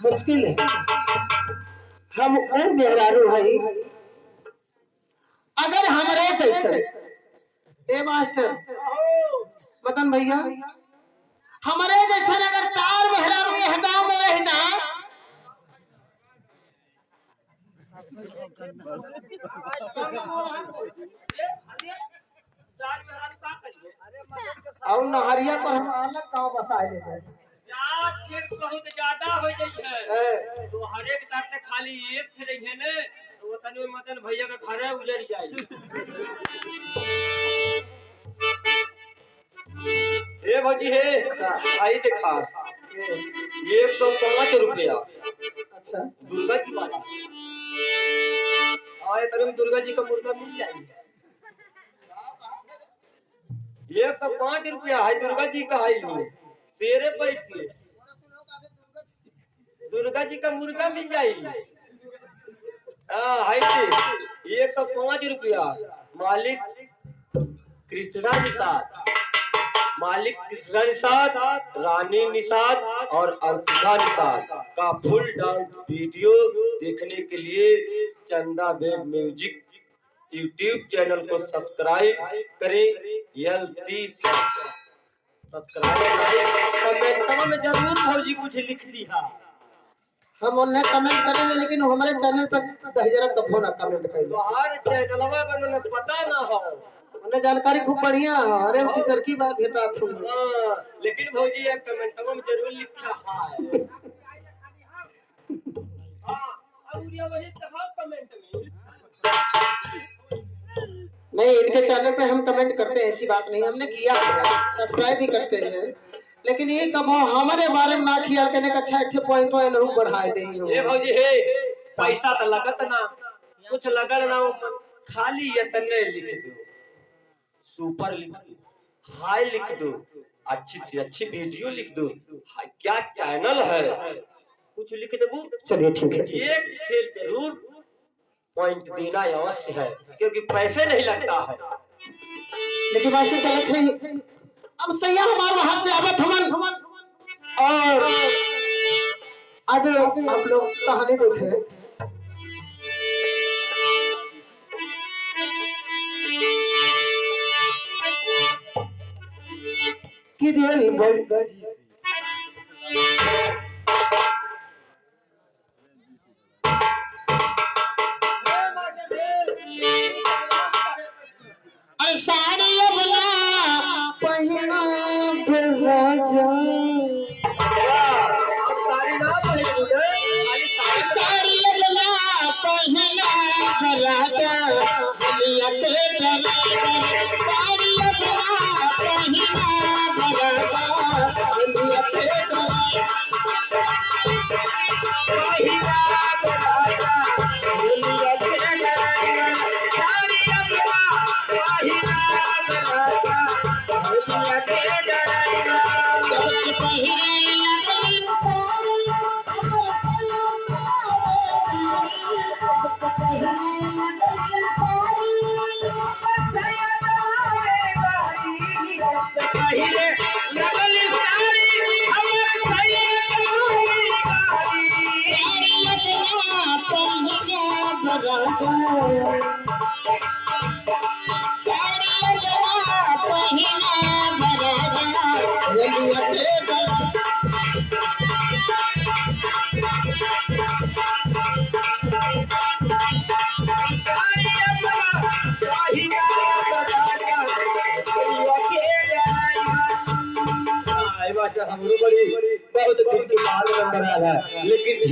मुश्किल है। हम और मेहरारू भाई अगर हमारे जैसे ए मास्टर मदन भैया हमारे जैसे अगर 4 मेहरारू यह गांव में रह जाए और नहरिया पर हम अलग गांव बसाए ले बहुत ज्यादा हो जाए तो हर एक दर से खाली एक थे रही ने तो वो तने मदन भैया का घर है उजड़ जाए। ए भौजी है आई देखा 105 रुपया। अच्छा दुर्गा जी वाला आए तने दुर्गा जी का मुर्गा मिल जाएगा 105 रुपया है दुर्गा जी का है शेरे बैठ के दुर्गा जी का मुर्गा मिल जाएगी। हाँ 105 रुपया मालिक कृष्णा निषाद मालिक कृष्णा निषाद रानी निषाद और अंशिका निषाद का फुल डांस वीडियो देखने के लिए चंदा वेब म्यूजिक यूट्यूब चैनल को सब्सक्राइब करें। LC कमेंट में जरूर भौजी कुछ लिख दिया हम उन्हें कमेंट करेंगे लेकिन हमारे चैनल पर दहजरा कभो ना कमेंट करें तो हर चैनलवा बनने पता ना हो उन्हें जानकारी खूब बढ़िया है। अरे उनकी सर की बात है तो लेकिन भौजी एक कमेंट में जरूर लिखा है। और ये वही तो कमेंट में नहीं इनके चैनल पे हम कमेंट करते हैं ऐसी बात नहीं हमने किया सब्सक्राइब भी करते हैं लेकिन ये कब हमारे बारे में ना किया कहने का अच्छा एक पॉइंट है बढ़ाए देंगे। ये भौजी है पैसा तो लगत ना कुछ लगल ना खाली इतने लिख दो सुपर लिख दो हाई लिख दो अच्छी से अच्छी वीडियो लिख दो क्या चैनल है कुछ लिख दो। चलिए ठीक है एक खेल जरूर पॉइंट देना अवश्य है क्योंकि पैसे नहीं लगता है। लेकिन मास्टर चलत है अब सैया हमारे हाथ से आवत हमन और अब आप लोग कहानी देखे कि दिल बोल अरे साड़ी बना पहना राजा साड़ी बना पहना राजा हलिया के ड्राइवर साड़ी बना पहना राजा हलिया के ड्राइवर हमरो बड़ी बहुत दिन के बाद नंबर आया लेकिन